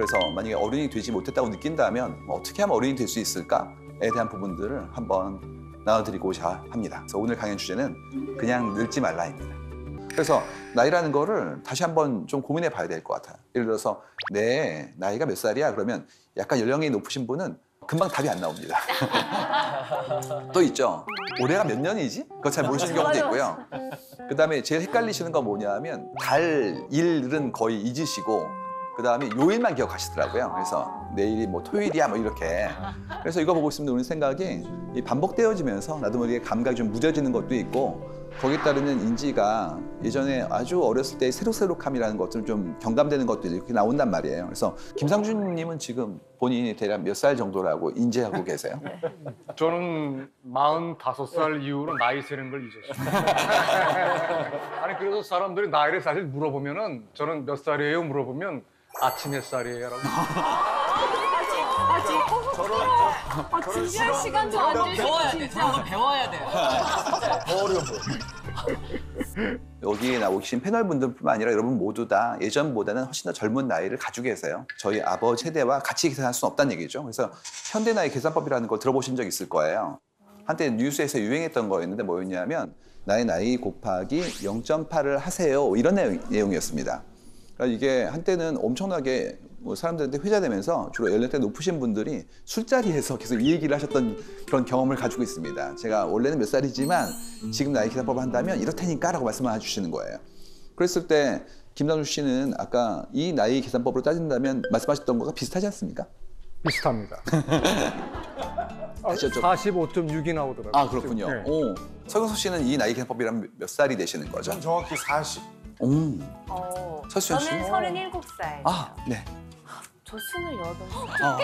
그래서 만약에 어른이 되지 못했다고 느낀다면 어떻게 하면 어른이 될 수 있을까에 대한 부분들을 한번 나눠드리고자 합니다. 그래서 오늘 강연 주제는 그냥 늙지 말라입니다. 그래서 나이라는 거를 다시 한번 좀 고민해 봐야 될 것 같아요. 예를 들어서 내 나이가 몇 살이야? 그러면 약간 연령이 높으신 분은 금방 답이 안 나옵니다. 또 있죠. 올해가 몇 년이지? 그거 잘 모르시는 경우도 있고요. 그다음에 제일 헷갈리시는 건 뭐냐면 달, 일은 거의 잊으시고 그다음에 요일만 기억하시더라고요. 그래서 내일이 뭐 토요일이야 뭐 이렇게. 그래서 이거 보고 있으면 오늘 생각이 이 반복되어지면서 나도 모르게 감각이 좀 무뎌지는 것도 있고 거기에 따르는 인지가 예전에 아주 어렸을 때의 새록새록함이라는 것들 좀 경감되는 것들이 이렇게 나온단 말이에요. 그래서 김상준님은 지금 본인이 대략 몇 살 정도라고 인지하고 계세요? 저는 45살 이후로 나이 세는 걸 잊었어요. 아니 그래서 사람들이 나이를 사실 물어보면은 저는 몇 살이에요 물어보면 아침 몇 살이에요라고. 준비할 시간도 안 주시고 배워야 돼. 진짜. 저런 걸 배워야 돼. 더 어려워. 여기에 나오고 계신 패널분들뿐만 아니라 여러분 모두 다 예전보다는 훨씬 더 젊은 나이를 가지고 계세요. 저희 아버지 세대와 같이 계산할 수는 없다는 얘기죠. 그래서 현대 나이 계산법이라는 걸 들어보신 적 있을 거예요. 한때 뉴스에서 유행했던 거였는데 뭐였냐면 나의 나이 곱하기 0.8을 하세요. 이런 내용이었습니다. 그러니까 이게 한때는 엄청나게 뭐 사람들한테 회자되면서 주로 연령대 높으신 분들이 술자리에서 계속 이 얘기를 하셨던 그런 경험을 가지고 있습니다. 제가 원래는 몇 살이지만 지금 나이 계산법을 한다면 이렇다니까 라고 말씀을 해주시는 거예요. 그랬을 때 김상준 씨는 아까 이 나이 계산법으로 따진다면 말씀하셨던 거가 비슷하지 않습니까? 비슷합니다. 아시죠? 45.6이 나오더라고요. 아 그렇군요. 네. 오, 서경석 씨는 이 나이 계산법이라면 몇 살이 되시는 거죠? 전 정확히 40. 오, 서수연 씨? 저는 37살. 아, 네. 저 28살. 아,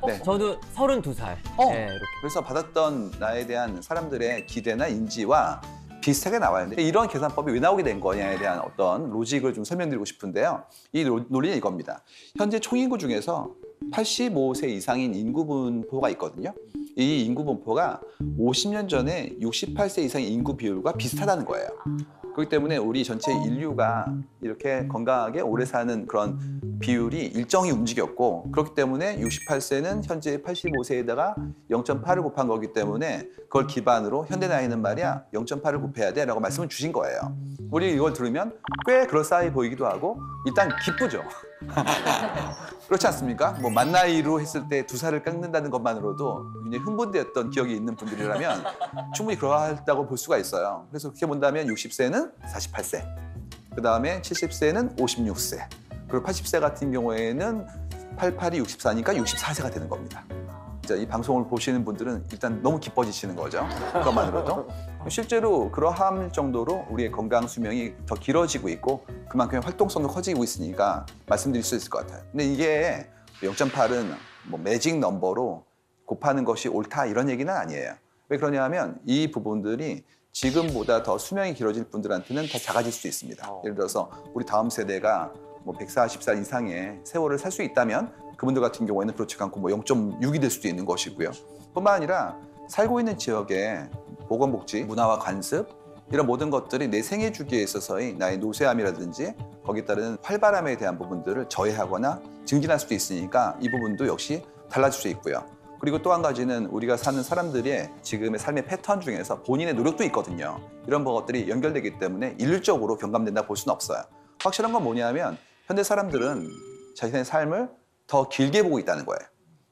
네. 저도 32살. 네, 이렇게. 그래서 받았던 나에 대한 사람들의 기대나 인지와 비슷하게 나와요. 이런 계산법이 왜 나오게 된 거냐에 대한 어떤 로직을 좀 설명드리고 싶은데요. 이 논리는 이겁니다. 현재 총인구 중에서 85세 이상인 인구 분포가 있거든요. 이 인구 분포가 50년 전에 68세 이상의 인구 비율과 비슷하다는 거예요. 그렇기 때문에 우리 전체 인류가 이렇게 건강하게 오래 사는 그런 비율이 일정히 움직였고 그렇기 때문에 68세는 현재 85세에다가 0.8을 곱한 거기 때문에 그걸 기반으로 현대 나이는 말이야 0.8을 곱해야 돼 라고 말씀을 주신 거예요. 우리 이걸 들으면 꽤 그럴싸해 보이기도 하고 일단 기쁘죠. 그렇지 않습니까? 뭐 만 나이로 했을 때 2살을 깎는다는 것만으로도 굉장히 흥분되었던 기억이 있는 분들이라면 충분히 그러하다고 볼 수가 있어요. 그래서 그렇게 본다면 60세는 48세, 그 다음에 70세는 56세, 그리고 80세 같은 경우에는 88이 64니까 64세가 되는 겁니다. 진짜 이 방송을 보시는 분들은 일단 너무 기뻐지시는 거죠. 그것만으로도. 실제로 그러할 정도로 우리의 건강 수명이 더 길어지고 있고 그만큼 활동성도 커지고 있으니까 말씀드릴 수 있을 것 같아요. 근데 이게 0.8은 뭐 매직 넘버로 곱하는 것이 옳다 이런 얘기는 아니에요. 왜 그러냐 하면 이 부분들이 지금보다 더 수명이 길어질 분들한테는 더 작아질 수 있습니다. 예를 들어서 우리 다음 세대가 뭐 140살 이상의 세월을 살 수 있다면 그분들 같은 경우에는 그렇지 않고 뭐 0.6이 될 수도 있는 것이고요. 뿐만 아니라 살고 있는 지역의 보건복지, 문화와 관습 이런 모든 것들이 내 생애 주기에 있어서의 나의 노쇠함이라든지 거기에 따른 활발함에 대한 부분들을 저해하거나 증진할 수도 있으니까 이 부분도 역시 달라질 수 있고요. 그리고 또 한 가지는 우리가 사는 사람들의 지금의 삶의 패턴 중에서 본인의 노력도 있거든요. 이런 것들이 연결되기 때문에 일률적으로 경감된다고 볼 수는 없어요. 확실한 건 뭐냐면 현대 사람들은 자신의 삶을 더 길게 보고 있다는 거예요.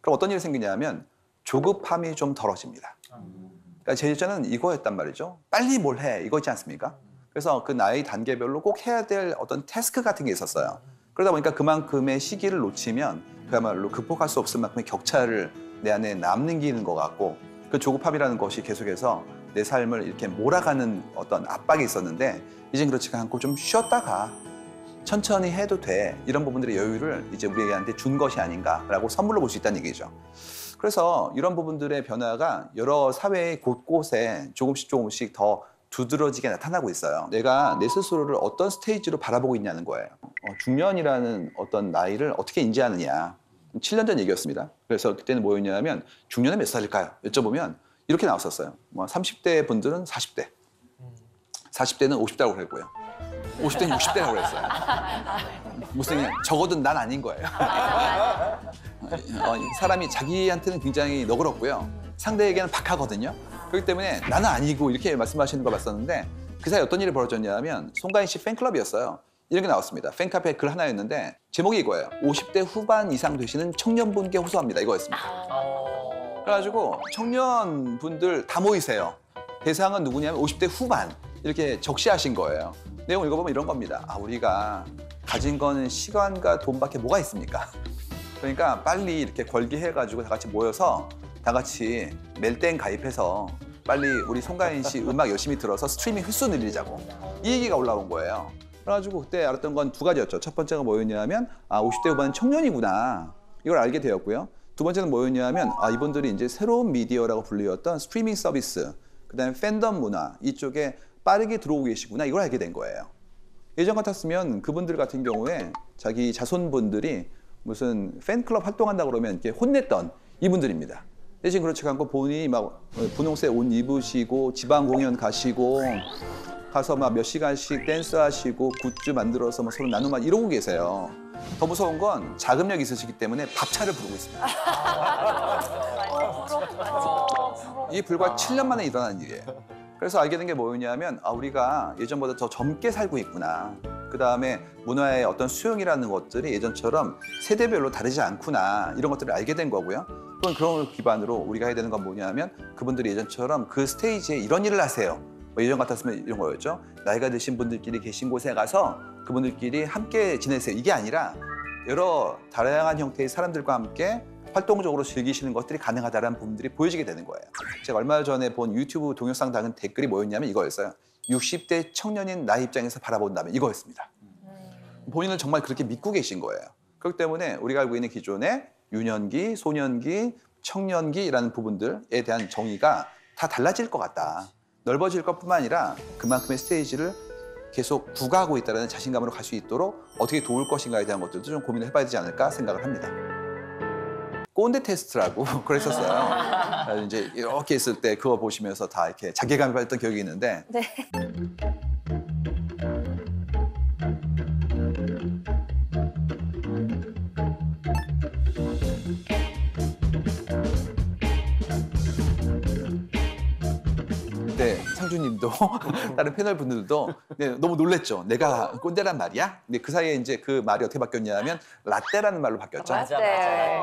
그럼 어떤 일이 생기냐면 조급함이 좀 덜어집니다. 그러니까 제 예전에는 이거였단 말이죠. 빨리 뭘 해, 이거 있지 않습니까? 그래서 그 나이 단계별로 꼭 해야 될 어떤 태스크 같은 게 있었어요. 그러다 보니까 그만큼의 시기를 놓치면 그야말로 극복할 수 없을 만큼의 격차를 내 안에 남기는 것 같고 그 조급함이라는 것이 계속해서 내 삶을 이렇게 몰아가는 어떤 압박이 있었는데 이젠 그렇지가 않고 좀 쉬었다가 천천히 해도 돼 이런 부분들의 여유를 이제 우리한테 준 것이 아닌가라고 선물로 볼 수 있다는 얘기죠. 그래서 이런 부분들의 변화가 여러 사회의 곳곳에 조금씩 더 두드러지게 나타나고 있어요. 내가 내 스스로를 어떤 스테이지로 바라보고 있냐는 거예요. 중년이라는 어떤 나이를 어떻게 인지하느냐. 7년 전 얘기였습니다. 그래서 그때는 뭐였냐면 중년은 몇 살일까요? 여쭤보면 이렇게 나왔었어요. 뭐 30대 분들은 40대, 40대는 50대라고 그랬고요. 50대는 60대라고 그랬어요. 무슨 적어도 난 아닌 거예요. 사람이 자기한테는 굉장히 너그럽고요. 상대에게는 박하거든요. 그렇기 때문에 나는 아니고 이렇게 말씀하시는 거 봤었는데 그 사이에 어떤 일이 벌어졌냐면 송가인 씨 팬클럽이었어요. 이런 게 나왔습니다. 팬카페 글 하나였는데 제목이 이거예요. 50대 후반 이상 되시는 청년분께 호소합니다. 이거였습니다. 그래가지고 청년분들 다 모이세요. 대상은 누구냐면 50대 후반 이렇게 적시하신 거예요. 내용 읽어보면 이런 겁니다. 우리가 가진 거는 시간과 돈밖에 뭐가 있습니까? 그러니까 빨리 이렇게 걸기해가지고 다 같이 모여서 다 같이 멜땡 가입해서 빨리 우리 송가인 씨 음악 열심히 들어서 스트리밍 횟수 늘리자고 이 얘기가 올라온 거예요. 그래가지고 그때 알았던 건 두 가지였죠. 첫 번째가 뭐였냐면 50대 후반 청년이구나 이걸 알게 되었고요. 두 번째는 뭐였냐면 이분들이 이제 새로운 미디어라고 불리웠던 스트리밍 서비스 그다음에 팬덤 문화 이쪽에 빠르게 들어오고 계시구나 이걸 알게 된 거예요. 예전 같았으면 그분들 같은 경우에 자기 자손분들이 무슨 팬클럽 활동한다 그러면 이렇게 혼냈던 이분들입니다. 대신 그렇지 않고 본인이 막 분홍색 옷 입으시고 지방 공연 가시고 가서 막 몇 시간씩 댄스 하시고 굿즈 만들어서 막 서로 나누고 막 이러고 계세요. 더 무서운 건 자금력이 있으시기 때문에 밥차를 부르고 있습니다. 이게 불과 7년 만에 일어난 일이에요. 그래서 알게 된 게 뭐였냐면 우리가 예전보다 더 젊게 살고 있구나. 그다음에 문화의 어떤 수용이라는 것들이 예전처럼 세대별로 다르지 않구나. 이런 것들을 알게 된 거고요. 그런 걸 기반으로 우리가 해야 되는 건 뭐냐면 그분들이 예전처럼 그 스테이지에 이런 일을 하세요. 예전 같았으면 이런 거였죠. 나이가 드신 분들끼리 계신 곳에 가서 그분들끼리 함께 지내세요. 이게 아니라 여러 다양한 형태의 사람들과 함께 활동적으로 즐기시는 것들이 가능하다는 부분들이 보여지게 되는 거예요. 제가 얼마 전에 본 유튜브 동영상 다는 댓글이 뭐였냐면 이거였어요. 60대 청년인 나 입장에서 바라본다면 이거였습니다. 본인을 정말 그렇게 믿고 계신 거예요. 그렇기 때문에 우리가 알고 있는 기존의 유년기, 소년기, 청년기라는 부분들에 대한 정의가 다 달라질 것 같다. 넓어질 것뿐만 아니라 그만큼의 스테이지를 계속 구가하고 있다는 자신감으로 갈 수 있도록 어떻게 도울 것인가에 대한 것들도 좀 고민을 해봐야 되지 않을까 생각을 합니다. 꼰대 테스트라고 그랬었어요. 이제 이렇게 있을 때 그거 보시면서 다 이렇게 자괴감이 받았던 기억이 있는데 네. 네, 상주님도 다른 패널 분들도 너무 놀랬죠. 내가 꼰대란 말이야? 근데 그 사이에 이제 그 말이 어떻게 바뀌었냐면 라떼라는 말로 바뀌었죠. 맞아.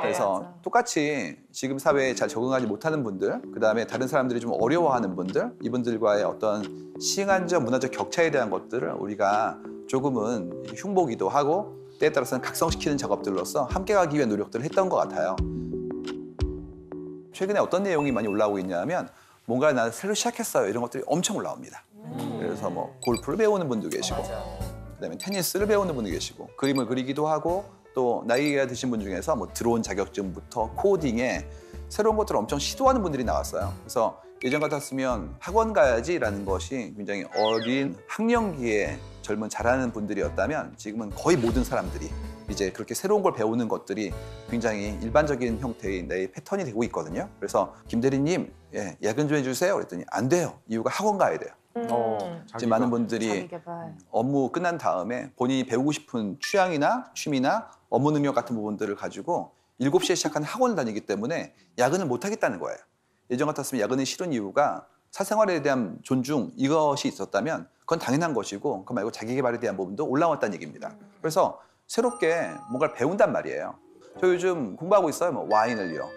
그래서 똑같이 지금 사회에 잘 적응하지 못하는 분들, 그다음에 다른 사람들이 좀 어려워하는 분들, 이분들과의 어떤 시간적 문화적 격차에 대한 것들을 우리가 조금은 흉보기도 하고 때에 따라서는 각성시키는 작업들로서 함께 가기 위한 노력들을 했던 것 같아요. 최근에 어떤 내용이 많이 올라오고 있냐면 뭔가 나는 새로 시작했어요. 이런 것들이 엄청 올라옵니다. 그래서 뭐 골프를 배우는 분도 계시고 그다음에 테니스를 배우는 분도 계시고 그림을 그리기도 하고 또 나이가 드신 분 중에서 뭐 드론 자격증부터 코딩에 새로운 것들을 엄청 시도하는 분들이 나왔어요. 그래서 예전 같았으면 학원 가야지라는 것이 굉장히 어린 학령기에 젊은 잘하는 분들이었다면 지금은 거의 모든 사람들이 이제 그렇게 새로운 걸 배우는 것들이 굉장히 일반적인 형태의 내 패턴이 되고 있거든요. 그래서 김 대리님 야근 좀 해주세요. 그랬더니 안 돼요. 이유가 학원 가야 돼요. 지금 많은 분들이 자기개발. 업무 끝난 다음에 본인이 배우고 싶은 취향이나 취미나 업무 능력 같은 부분들을 가지고 7시에 시작한 학원을 다니기 때문에 야근을 못 하겠다는 거예요. 예전 같았으면 야근이 싫은 이유가 사생활에 대한 존중 이것이 있었다면 그건 당연한 것이고 그거 말고 자기 개발에 대한 부분도 올라왔다는 얘기입니다. 그래서 새롭게 뭔가를 배운단 말이에요. 저 요즘 공부하고 있어요. 뭐 와인을요.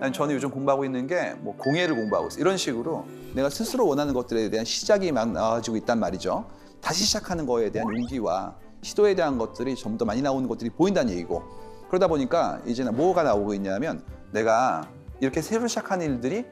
아니, 저는 요즘 공부하고 있는 게 뭐 공예를 공부하고 있어요. 이런 식으로 내가 스스로 원하는 것들에 대한 시작이 막 나와지고 있단 말이죠. 다시 시작하는 거에 대한 용기와 시도에 대한 것들이 좀 더 많이 나오는 것들이 보인다는 얘기고 그러다 보니까 이제는 뭐가 나오고 있냐면 내가 이렇게 새로 시작하는 일들이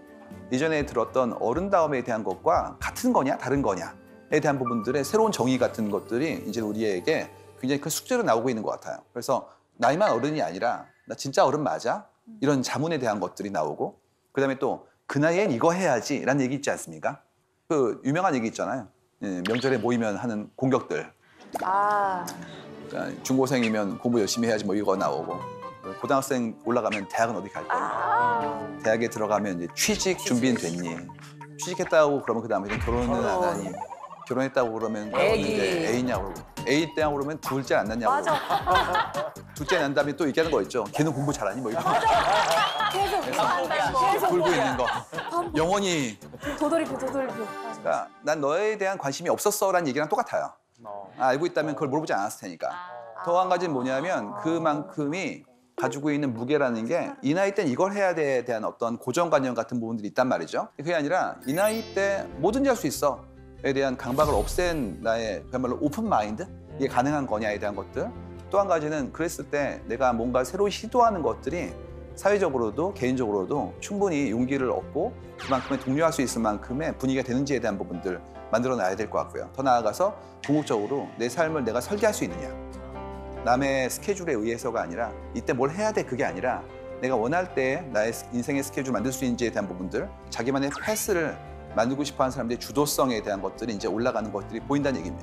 이전에 들었던 어른다움에 대한 것과 같은 거냐 다른 거냐에 대한 부분들의 새로운 정의 같은 것들이 이제 우리에게 굉장히 큰 숙제로 나오고 있는 것 같아요. 그래서 나이만 어른이 아니라 나 진짜 어른 맞아? 이런 자문에 대한 것들이 나오고 그다음에 또 그 나이엔 이거 해야지 라는 얘기 있지 않습니까? 그 유명한 얘기 있잖아요. 명절에 모이면 하는 공격들. 그러니까 중고생이면 공부 열심히 해야지 뭐 이거 나오고 고등학생 올라가면 대학은 어디 갈 거니? 대학에 들어가면 이제 취직 준비는 됐니? 취직했다고 그러면 그 다음에 결혼은 안 하니? 결혼했다고 그러면 애기. 이제 애있냐고 그러고 애 때냐고 그러면 둘째 안 낳냐고 맞아. 둘째 난 다음에 또 얘기하는 거 있죠. 걔는 공부 잘하니 뭐 이런 거. 계속 돌고 있는 거. 영원히 도돌이표. 맞아. 그러니까 난 너에 대한 관심이 없었어라는 얘기랑 똑같아요. 알고 있다면 그걸 물어보지 않았을 테니까. 더 한 가지는 뭐냐면 그만큼이 가지고 있는 무게라는 게 이 나이 땐 이걸 해야 돼에 대한 어떤 고정관념 같은 부분들이 있단 말이죠. 그게 아니라 이 나이 때 뭐든지 할 수 있어에 대한 강박을 없앤 나의 그야말로 오픈 마인드? 이게 가능한 거냐에 대한 것들. 또 한 가지는 그랬을 때 내가 뭔가 새로 시도하는 것들이 사회적으로도 개인적으로도 충분히 용기를 얻고 그만큼의 독려할 수 있을 만큼의 분위기가 되는지에 대한 부분들 만들어놔야 될 것 같고요. 더 나아가서 궁극적으로 내 삶을 내가 설계할 수 있느냐. 남의 스케줄에 의해서가 아니라 이때 뭘 해야 돼 그게 아니라 내가 원할 때 나의 인생의 스케줄 만들 수 있는지에 대한 부분들 자기만의 패스를 만들고 싶어하는 사람들의 주도성에 대한 것들이 이제 올라가는 것들이 보인다는 얘기입니다.